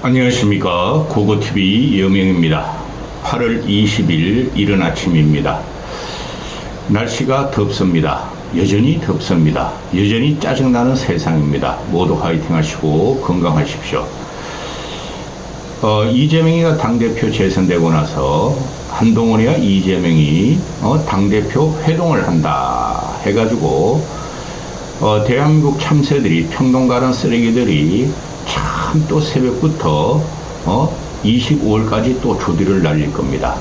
안녕하십니까. 고고TV 여명입니다. 8월 20일 이른 아침입니다. 날씨가 덥습니다. 여전히 덥습니다. 여전히 짜증나는 세상입니다. 모두 화이팅 하시고 건강하십시오. 이재명이가 당대표 재선되고 나서 한동훈이와 이재명이 당대표 회동을 한다 해가지고 대한민국 참새들이, 평동 가는 쓰레기들이 참 또 새벽부터 25일까지 또 조디를 날릴 겁니다.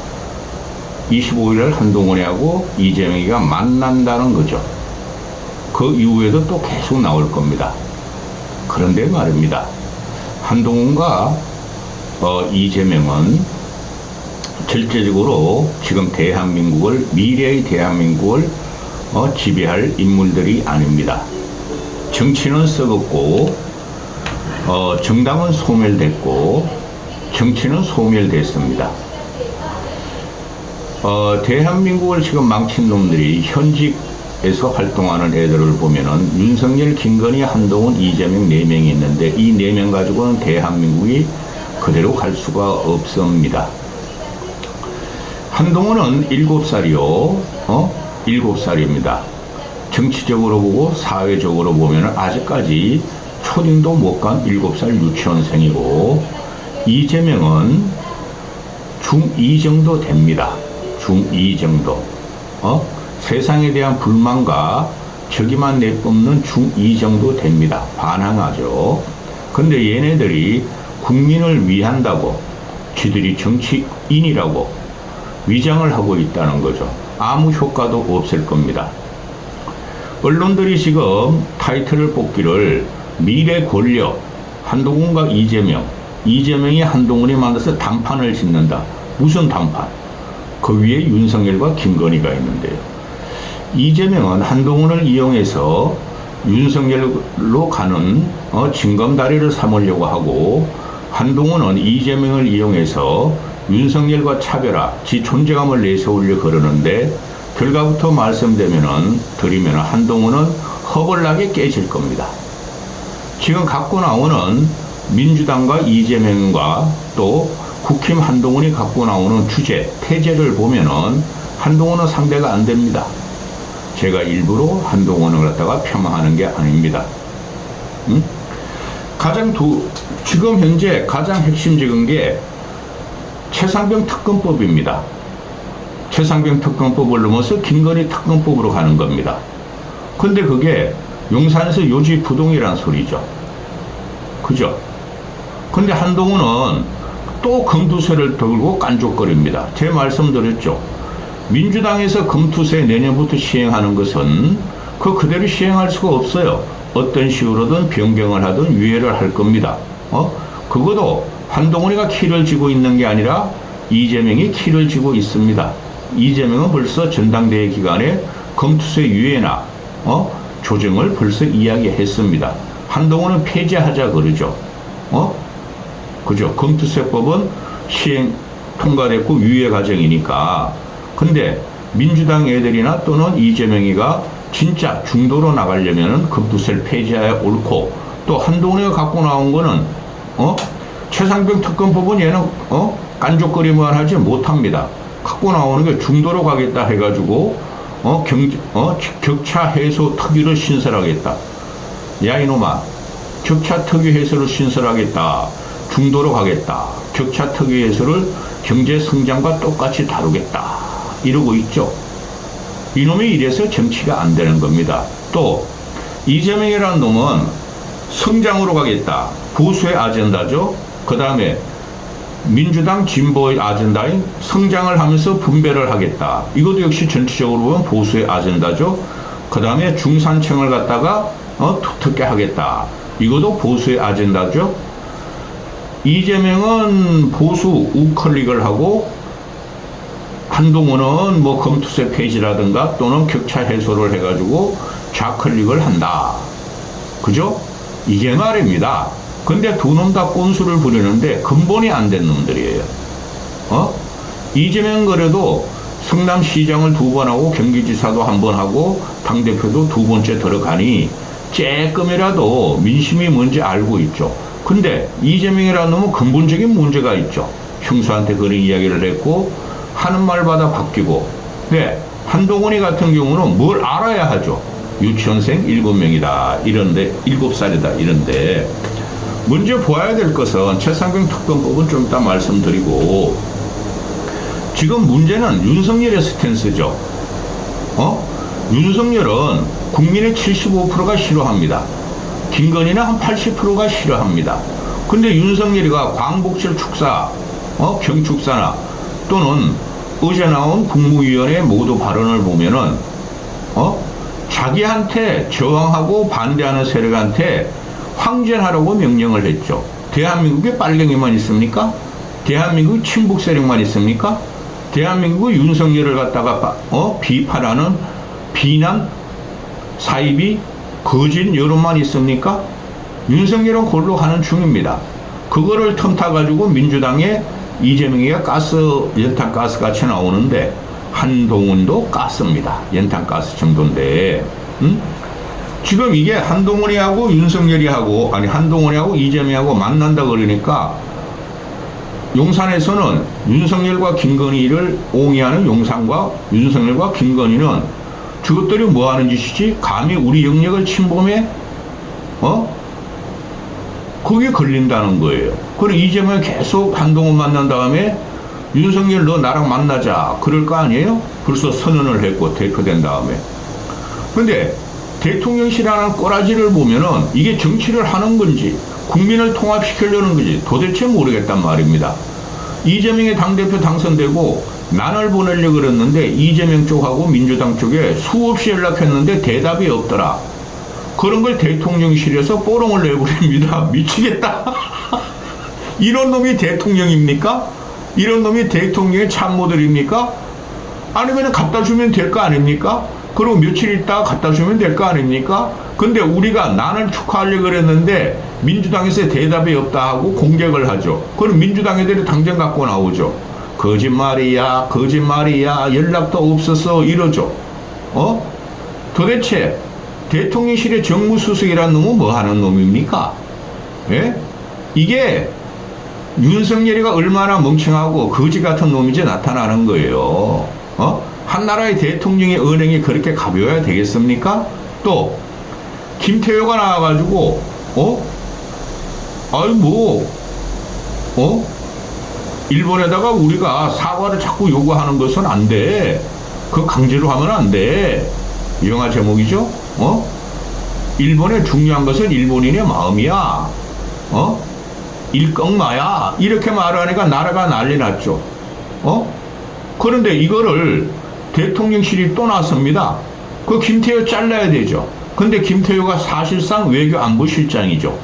25일을 한동훈이하고 이재명이가 만난다는 거죠. 그 이후에도 또 계속 나올 겁니다. 그런데 말입니다. 한동훈과 이재명은 절대적으로 지금 대한민국을, 미래의 대한민국을 지배할 인물들이 아닙니다. 정치는 썩었고 정당은 소멸됐고 정치는 소멸됐습니다. 대한민국을 지금 망친 놈들이 현직에서 활동하는 애들을 보면은 윤석열, 김건희, 한동훈, 이재명 4명이 있는데 이 4명 가지고는 대한민국이 그대로 갈 수가 없습니다. 한동훈은 7살이요. 7살입니다. 정치적으로 보고 사회적으로 보면은 아직까지 초딩도 못 간 7살 유치원생이고, 이재명은 중2 정도 됩니다. 중2 정도. 세상에 대한 불만과 저기만 내뿜는 중2 정도 됩니다. 반항하죠. 근데 얘네들이 국민을 위한다고, 지들이 정치인이라고 위장을 하고 있다는 거죠. 아무 효과도 없을 겁니다. 언론들이 지금 타이틀을 뽑기를 미래 권력, 한동훈과 이재명, 이재명이 한동훈이 만나서 단판을 짓는다. 무슨 단판? 그 위에 윤석열과 김건희가 있는데요. 이재명은 한동훈을 이용해서 윤석열로 가는 징검다리를 삼으려고 하고, 한동훈은 이재명을 이용해서 윤석열과 차별화, 지 존재감을 내세우려 그러는데, 결과부터 드리면 한동훈은 허벌나게 깨질 겁니다. 지금 갖고 나오는 민주당과 이재명과 또 국힘 한동훈이 갖고 나오는 주제, 태제를 보면은 한동훈은 상대가 안 됩니다. 제가 일부러 한동훈을 갖다가 폄하하는 게 아닙니다. 지금 현재 가장 핵심적인 게 최상병 특검법입니다. 최상병 특검법을 넘어서 김건희 특검법으로 가는 겁니다. 근데 그게 용산에서 요지부동이란 소리죠. 그죠? 근데 한동훈은 또 금투세를 들고 깐족거립니다. 제 말씀드렸죠. 민주당에서 금투세 내년부터 시행하는 것은 그대로 시행할 수가 없어요. 어떤 식으로든 변경을 하든 유예를 할 겁니다. 그것도 한동훈이가 키를 쥐고 있는 게 아니라 이재명이 키를 쥐고 있습니다. 이재명은 벌써 전당대회 기간에 금투세 유예나 조정을 벌써 이야기했습니다. 한동훈은 폐지하자 그러죠. 그죠? 금투세법은 시행 통과됐고 유예 과정이니까. 근데 민주당 애들이나 또는 이재명이가 진짜 중도로 나가려면은 금투세를 폐지해야 옳고, 또 한동훈이가 갖고 나온 거는 최상병 특검법은 얘는 깐족거리만 하지 못합니다. 갖고 나오는 게 중도로 가겠다 해가지고 격차 해소 특위를 신설하겠다. 야 이놈아, 격차 특위 해소를 신설하겠다. 중도로 가겠다. 격차 특위 해소를 경제 성장과 똑같이 다루겠다. 이러고 있죠. 이놈이 이래서 정치가 안 되는 겁니다. 또 이재명이라는 놈은 성장으로 가겠다. 보수의 아젠다죠. 그 다음에 민주당 진보의 아젠다인 성장을 하면서 분배를 하겠다. 이것도 역시 전체적으로 보면 보수의 아젠다죠. 그 다음에 중산층을 갖다가 두텁게 하겠다. 이것도 보수의 아젠다죠. 이재명은 보수 우클릭을 하고, 한동훈은 뭐 금투세 폐지라든가 또는 격차 해소를 해가지고 좌클릭을 한다. 그죠? 이게 말입니다. 근데 두 놈 다 꼰수를 부리는데 근본이 안 된 놈들이에요. 이재명 그래도 성남시장을 2번 하고 경기지사도 1번 하고 당대표도 2번째 들어가니 조금이라도 민심이 뭔지 알고 있죠. 근데 이재명이라는 놈은 근본적인 문제가 있죠. 형수한테 그런 이야기를 했고 하는 말마다 바뀌고. 네, 한동훈이 같은 경우는 뭘 알아야 하죠. 유치원생 7명이다 이런데 7살이다 이런데 먼저 보아야 될 것은 최상병 특검법은 좀 이따 말씀드리고 지금 문제는 윤석열의 스탠스죠. 윤석열은 국민의 75%가 싫어합니다. 김건희는 한 80%가 싫어합니다. 근데 윤석열이가 광복절 축사, 경축사나 또는 어제 나온 국무위원회 모두 발언을 보면은, 자기한테 저항하고 반대하는 세력한테 황전하라고 명령을 했죠. 대한민국에 빨갱이만 있습니까? 대한민국 친북 세력만 있습니까? 대한민국 윤석열을 갖다가 비판하는 비난 사입이 거짓 여론만 있습니까? 윤석열은 그걸로 하는 중입니다. 그거를 틈타가지고 민주당에 이재명이가 연탄가스 같이 나오는데 한동훈도 가스입니다. 연탄가스 정도인데 지금 이게 한동훈이하고 윤석열이하고 한동훈이하고 이재명하고 만난다 그러니까 용산에서는 윤석열과 김건희를 옹이하는 용산과 윤석열과 김건희는 저것들이 뭐 하는 짓이지? 감히 우리 영역을 침범해? 거기에 걸린다는 거예요. 그리고 이재명이 계속 한동훈 만난 다음에 윤석열 너 나랑 만나자 그럴 거 아니에요? 벌써 선언을 했고 대표된 다음에. 근데 대통령실이라는 꼬라지를 보면은 이게 정치를 하는 건지 국민을 통합시키려는 건지 도대체 모르겠단 말입니다. 이재명이 당대표 당선되고 난을 보내려고 그랬는데 이재명 쪽하고 민주당 쪽에 수없이 연락했는데 대답이 없더라. 그런 걸 대통령실에서 뽀롱을 내버립니다. 미치겠다. 이런 놈이 대통령입니까? 이런 놈이 대통령의 참모들입니까? 아니면 갖다 주면 될 거 아닙니까? 그리고 며칠 있다가 갖다 주면 될 거 아닙니까? 근데 우리가 난을 축하하려고 그랬는데 민주당에서 대답이 없다 하고 공격을 하죠. 그럼 민주당 애들이 당장 갖고 나오죠. 거짓말이야, 거짓말이야, 연락도 없었어, 이러죠. 도대체 대통령실의 정무수석이라는 놈은 뭐 하는 놈입니까? 예? 이게 윤석열이가 얼마나 멍청하고 거지 같은 놈인지 나타나는 거예요. 한 나라의 대통령의 언행이 그렇게 가벼워야 되겠습니까? 또 김태효가 나와가지고 일본에다가 우리가 사과를 자꾸 요구하는 것은 안 돼. 그거 강제로 하면 안 돼. 영화 제목이죠? 일본의 중요한 것은 일본인의 마음이야. 일꺽마야. 이렇게 말하니까 나라가 난리 났죠. 그런데 이거를 대통령실이 또 나섭니다. 그 김태효 잘라야 되죠. 근데 김태효가 사실상 외교안보실장이죠.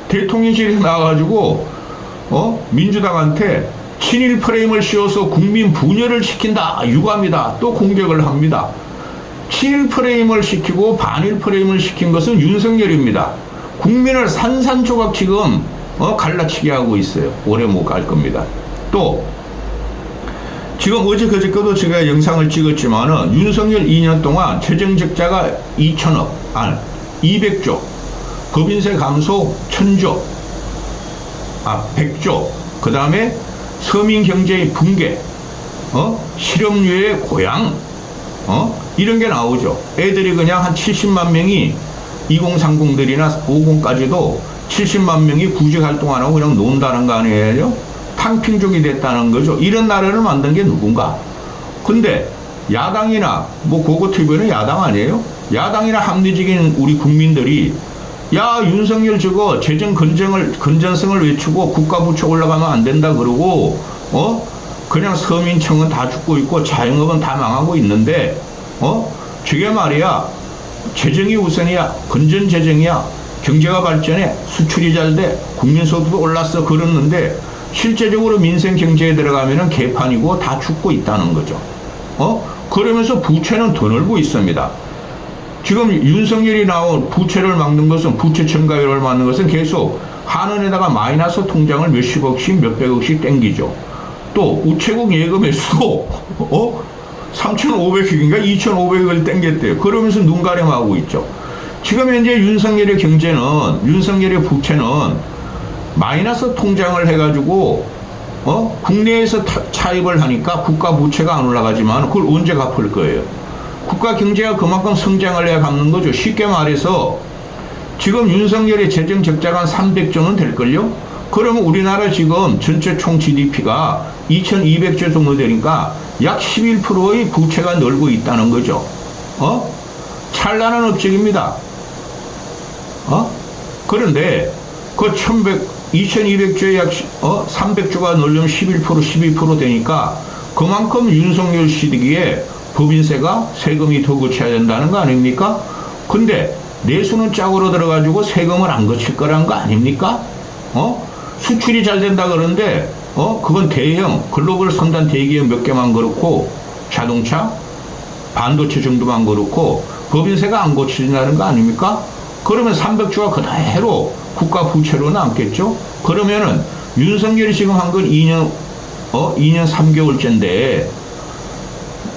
대통령실에 나와가지고 민주당한테 친일 프레임을 씌워서 국민 분열을 시킨다. 유감이다. 또 공격을 합니다. 친일 프레임을 시키고 반일 프레임을 시킨 것은 윤석열입니다. 국민을 산산조각 지금 갈라치게 하고 있어요. 오래 못 갈 겁니다. 또 지금 어제 그저께도 제가 영상을 찍었지만은 윤석열 2년 동안 재정적자가 200조, 법인세 감소 1000조, 100조, 그 다음에 서민 경제의 붕괴, 실업률의 고양, 이런 게 나오죠. 애들이 그냥 한 70만 명이 2030들이나 50까지도 70만 명이 구직 활동 안 하고 그냥 논다는 거 아니에요? 탕핑족이 됐다는 거죠. 이런 나라를 만든 게 누군가? 근데 야당이나 고고TV는 야당 아니에요? 야당이나 합리적인 우리 국민들이 야 윤석열 저거 재정 건전성을 외치고 국가부채 올라가면 안 된다 그러고 그냥 서민층은 다 죽고 있고 자영업은 다 망하고 있는데 저게 말이야 재정이 우선이야, 건전 재정이야, 경제가 발전해, 수출이 잘 돼, 국민소득도 올랐어 그러는데 실제적으로 민생 경제에 들어가면은 개판이고 다 죽고 있다는 거죠. 그러면서 부채는 더 늘고 있습니다. 지금 윤석열이 나온 부채를 막는 것은 부채 증가율을 막는 것은 계속 한은에다가 마이너스 통장을 몇십억씩 몇백억씩 땡기죠. 또 우체국 예금에서도 3,500억인가 2,500억을 땡겼대요. 그러면서 눈 가림하고 있죠. 지금 현재 윤석열의 경제는, 윤석열의 부채는 마이너스 통장을 해가지고 국내에서 차입을 하니까 국가 부채가 안 올라가지만 그걸 언제 갚을 거예요? 국가 경제가 그만큼 성장을 해야 갚는 거죠. 쉽게 말해서 지금 윤석열의 재정 적자가 한 300조는 될걸요? 그러면 우리나라 지금 전체 총 GDP가 2200조 정도 되니까 약 11%의 부채가 늘고 있다는 거죠. 찬란한 업적입니다. 그런데 그 2200조에 약 300조가 늘려면 11%, 12% 되니까 그만큼 윤석열 시기에 법인세가 세금이 더 거쳐야 된다는 거 아닙니까? 근데 내수는 짝으로 들어가지고 세금을 안 거칠 거라는 거 아닙니까? 수출이 잘 된다 그러는데 그건 대형 글로벌 선단 대기업 몇 개만 그렇고 자동차, 반도체 정도만 그렇고 법인세가 안 고쳐진다는 거 아닙니까? 그러면 300조가 그대로 국가 부채로 남겠죠? 그러면은 윤석열이 지금 한 건 2년 3개월째인데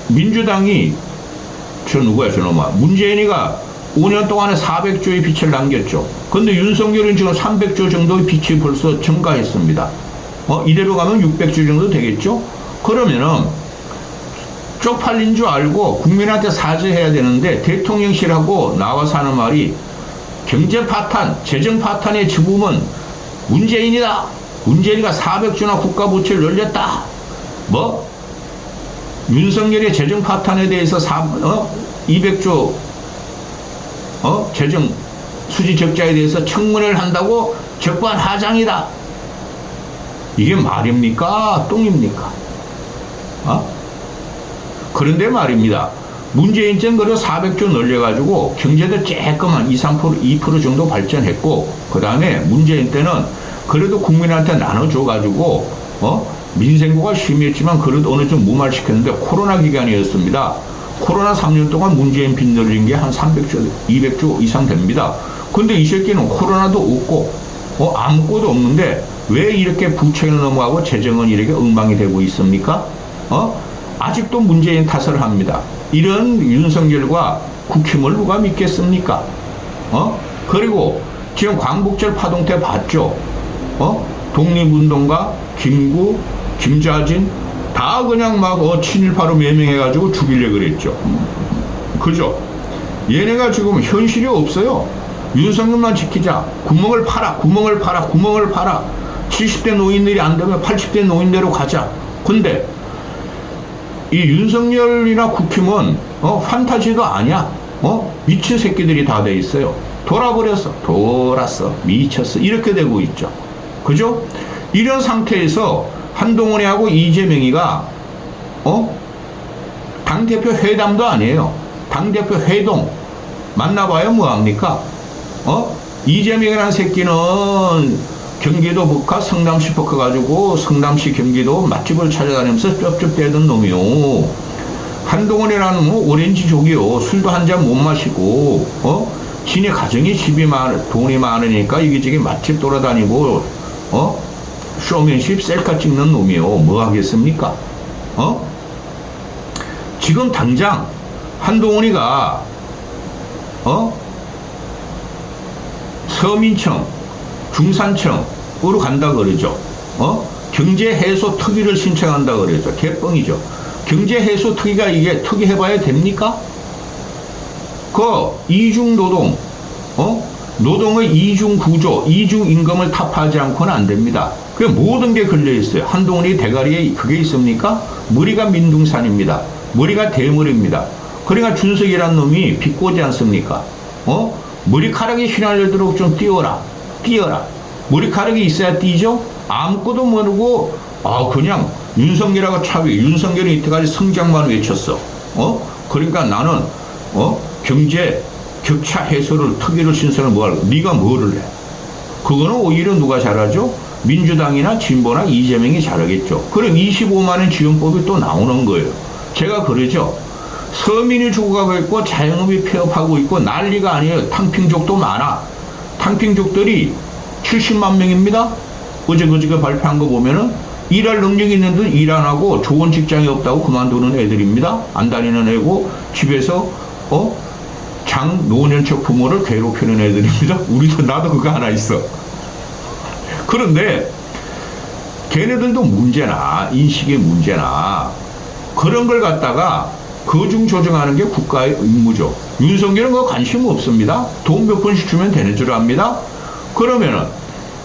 민주당이 저놈아 문재인이가 5년 동안에 400조의 빚을 남겼죠. 근데 윤석열은 지금 300조 정도의 빚이 벌써 증가했습니다. 이대로 가면 600조 정도 되겠죠? 그러면은 쪽팔린 줄 알고 국민한테 사죄해야 되는데 대통령실하고 나와서 하는 말이 경제 파탄, 재정 파탄의 주범은 문재인이다. 문재인이가 400조나 국가 부채를 늘렸다. 윤석열의 재정 파탄에 대해서 200조 재정 수지 적자에 대해서 청문회를 한다고 적반하장이다. 이게 말입니까? 똥입니까? 그런데 말입니다. 문재인 때는 그래도 400조 늘려가지고 경제도 조금만 2% 정도 발전했고, 그 다음에 문재인 때는 그래도 국민한테 나눠줘가지고, 민생고가 심했지만 그래도 어느 정도 무말시켰는데 코로나 기간이었습니다. 코로나 3년 동안 문재인 빚 늘린 게 한 300조, 200조 이상 됩니다. 근데 이 새끼는 코로나도 없고, 아무것도 없는데 왜 이렇게 부채는 넘어가고 재정은 이렇게 엉망이 되고 있습니까? 아직도 문재인 탓을 합니다. 이런 윤석열과 국힘을 누가 믿겠습니까? 그리고 지금 광복절 파동태 봤죠? 독립운동가, 김구, 김좌진, 다 그냥 막 친일파로 매명해가지고 죽이려고 그랬죠. 그죠? 얘네가 지금 현실이 없어요. 윤석열만 지키자. 구멍을 팔아, 구멍을 팔아, 구멍을 팔아. 70대 노인들이 안 되면 80대 노인대로 가자. 근데 이 윤석열이나 국힘은 판타지도 아니야. 미친 새끼들이 다 돼 있어요. 돌아버렸어. 돌았어. 미쳤어. 이렇게 되고 있죠. 그죠? 이런 상태에서 한동훈이하고 이재명이가 당대표 회담도 아니에요. 당대표 회동 만나봐야 뭐합니까? 이재명이라는 새끼는 경기도 북하 성남시 북하 가지고 성남시 경기도 맛집을 찾아다니면서 쩝쩝대던 놈이요. 한동훈이라는 오렌지족이요. 술도 한 잔 못 마시고 지네 가정이 돈이 많으니까 이기저기 맛집 돌아다니고 쇼맨십 셀카 찍는 놈이요. 뭐 하겠습니까? 지금 당장 한동훈이가 서민청, 중산청으로 간다 그러죠. 경제 해소 특위를 신청한다 그러죠. 개뻥이죠. 경제 해소 특위가 이게 특위 해봐야 됩니까? 이중 노동, 노동의 이중 구조, 이중 임금을 타파하지 않고는 안 됩니다. 그 모든 게 걸려 있어요. 한동훈이 대가리에 그게 있습니까? 머리가 민둥산입니다. 머리가 대머리입니다. 그러니까 준석이라는 놈이 비꼬지 않습니까? 머리카락이 휘날리도록 좀 띄워라. 머리카락이 있어야 띄죠? 아무것도 모르고 그냥 윤석열하고 차비, 윤석열이 이때까지 성장만 외쳤어. 그러니까 나는 경제 격차 해소를 특위를 신설을 뭐하려고? 네가 뭐를 해? 그거는 오히려 누가 잘하죠? 민주당이나 진보나 이재명이 잘하겠죠. 그럼 25만 원 지원법이 또 나오는 거예요. 제가 그러죠. 서민이 죽어가고 있고 자영업이 폐업하고 있고 난리가 아니에요. 탕핑족도 많아. 탕핑족들이 70만 명입니다. 어제 발표한 거 보면은 일할 능력이 있는데 일 안 하고 좋은 직장이 없다고 그만두는 애들입니다. 안 다니는 애고 집에서 장노년적 부모를 괴롭히는 애들입니다. 우리도 나도 그거 하나 있어. 그런데 걔네들도 문제나 인식의 문제나 그런 걸 갖다가 거중 조정하는 게 국가의 임무죠. 윤석열은 그거 관심 없습니다. 돈 몇 번씩 주면 되는 줄 압니다. 그러면은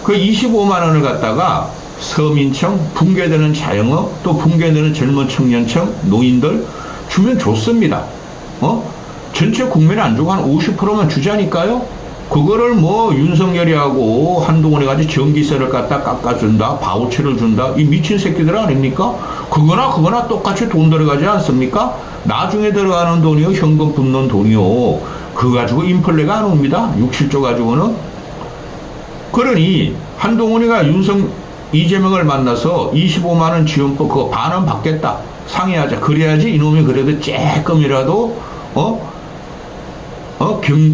그 25만 원을 갖다가 서민청, 붕괴되는 자영업, 또 붕괴되는 젊은 청년청, 노인들 주면 좋습니다. 전체 국민이 안 주고 한 50%만 주자니까요. 그거를 뭐 윤석열이 하고 한동훈이 가지고 전기세를 갖다 깎아준다, 바우처를 준다, 이 미친 새끼들 아닙니까? 그거나 똑같이 돈 들어가지 않습니까? 나중에 들어가는 돈이요, 현금 붙는 돈이요. 그거 가지고 인플레가 안 옵니다. 6, 7조 가지고는. 그러니 한동훈이가 이재명을 만나서 25만 원 지원법 그거 반환 받겠다. 상의하자. 그래야지 이놈이 그래도 조금이라도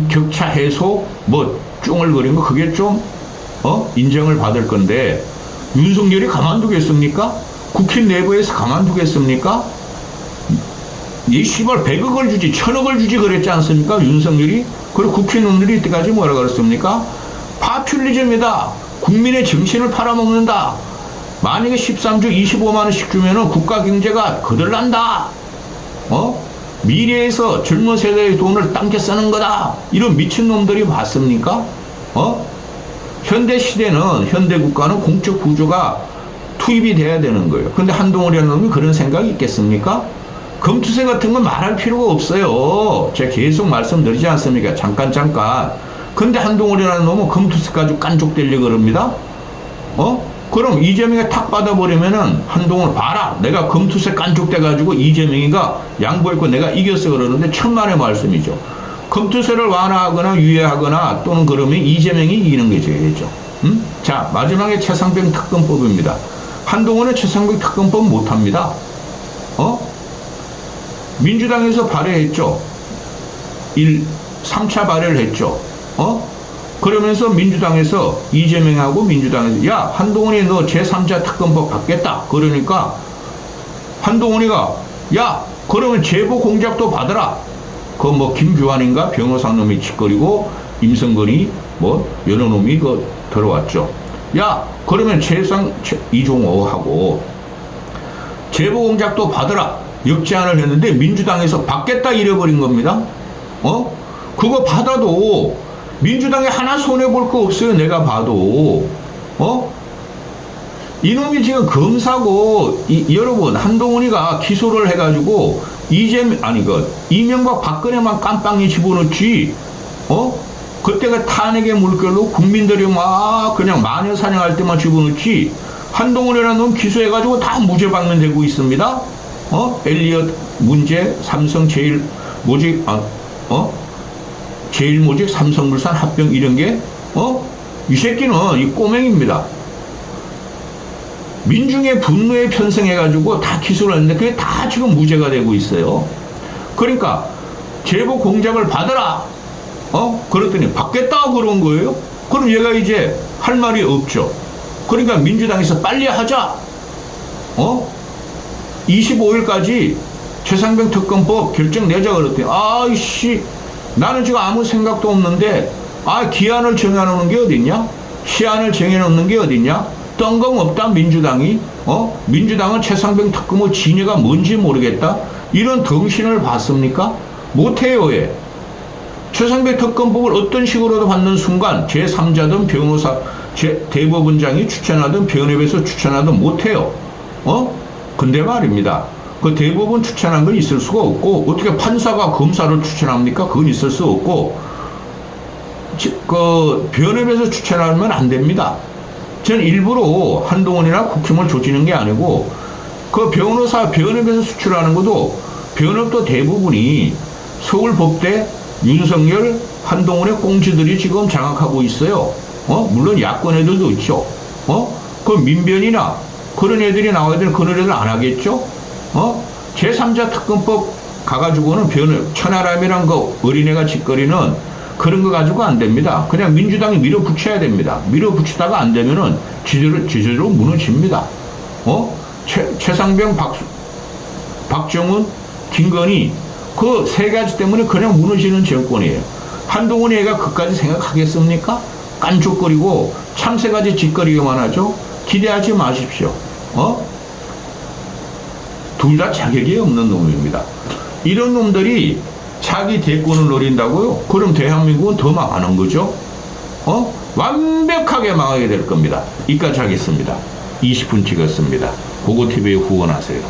격차 해소 뭐 쭝을거린 거 그게 좀 인정을 받을 건데 윤석열이 가만두겠습니까? 국회 내부에서 가만두겠습니까? 이 씨발 100억을 주지 1000억을 주지 그랬지 않습니까? 윤석열이. 그리고 국회의원들이 이때까지 뭐라 그랬습니까? 파퓰리즘이다. 국민의 정신을 팔아먹는다. 만약에 13주 25만 원씩 주면은 국가 경제가 거들난다. 미래에서 젊은 세대의 돈을 땅게 쓰는 거다. 이런 미친놈들이 맞습니까? 현대 시대는, 현대 국가는 공적 구조가 투입이 돼야 되는 거예요. 근데 한동훈이라는 놈이 그런 생각이 있겠습니까? 검투세 같은 건 말할 필요가 없어요. 제가 계속 말씀드리지 않습니까? 잠깐. 근데 한동훈이라는 놈은 검투세 가지고 깐족대려고 그럽니다. 그럼 이재명이 탁 받아버리면은 한동훈 봐라. 내가 검투세 깐족대가지고 이재명이가 양보했고 내가 이겼어 그러는데 천만의 말씀이죠. 검투세를 완화하거나 유예하거나 또는 그러면 이재명이 이기는 게 되겠죠. 자, 마지막에 최상병 특검법입니다. 한동훈은 최상병 특검법 못합니다. 민주당에서 발의했죠. 3차 발의를 했죠. 그러면서 민주당에서 이재명하고 민주당에서 야 한동훈이 너 제3자 특검법 받겠다. 그러니까 한동훈이가 야 그러면 제보 공작도 받으라. 그 뭐 김규환인가 변호사 놈이 짓거리고 임성근이 뭐 여러 놈이 그 들어왔죠. 야 그러면 이종호하고 제보 공작도 받으라. 역제안을 했는데 민주당에서 받겠다 이래버린 겁니다. 그거 받아도 민주당에 하나 손해볼 거 없어요. 내가 봐도. 이놈이 지금 검사고, 여러분, 한동훈이가 기소를 해가지고, 이명박 박근혜만 깜빵에 집어넣지, 그때가 탄핵의 물결로 국민들이 막 그냥 마녀 사냥할 때만 집어넣지, 한동훈이라는 놈 기소해가지고 다 무죄 방면되고 있습니다. 엘리엇 문제, 삼성 제일모직 삼성물산 합병 이런 게 이 새끼는 이 꼬맹입니다. 민중의 분노에 편성해가지고 다 기소를 했는데 그게 다 지금 무죄가 되고 있어요. 그러니까 제보 공작을 받아라. 그랬더니 받겠다 그런 거예요. 그럼 얘가 이제 할 말이 없죠. 그러니까 민주당에서 빨리 하자. 25일까지 최상병 특검법 결정 내자 그랬더니 아이씨 나는 지금 아무 생각도 없는데 기한을 정해놓는 게 어딨냐? 시한을 정해놓는 게 어딨냐? 뜬금없다 민주당이. 민주당은 최상병 특검의 진위가 뭔지 모르겠다. 이런 덩신을 봤습니까? 못해요. 왜? 최상병 특검법을 어떤 식으로도 받는 순간 제3자든 변호사 대법원장이 추천하든 변협에서 추천하든 못해요. 근데 말입니다. 그 대법원 추천한 건 있을 수가 없고 어떻게 판사가 검사를 추천합니까? 그건 있을 수 없고 그 변협에서 추천하면 안 됩니다. 저는 일부러 한동훈이나 국힘을 조지는 게 아니고 그 변호사 변협에서 수출하는 것도 변협도 대부분이 서울법대 윤석열 한동훈의 꽁지들이 지금 장악하고 있어요. 물론 야권 애들도 있죠. 그 민변이나 그런 애들이 나와야 되는 그런 애들 안 하겠죠? 제3자 특검법 가가지고는 천하람이란 거 어린애가 짓거리는 그런 거 가지고 안 됩니다. 그냥 민주당이 밀어붙여야 됩니다. 밀어붙이다가 안 되면은 지지로 무너집니다. 최상병 박정훈 김건희 그 세 가지 때문에 그냥 무너지는 정권이에요. 한동훈이 애가 그까지 생각하겠습니까? 깐죽거리고 참새같이 짓거리기만 하죠. 기대하지 마십시오. 둘 다 자격이 없는 놈입니다. 이런 놈들이 자기 대권을 노린다고요? 그럼 대한민국은 더 망하는 거죠. 완벽하게 망하게 될 겁니다. 이까지 하겠습니다. 20분 찍었습니다. 고고TV에 후원하세요.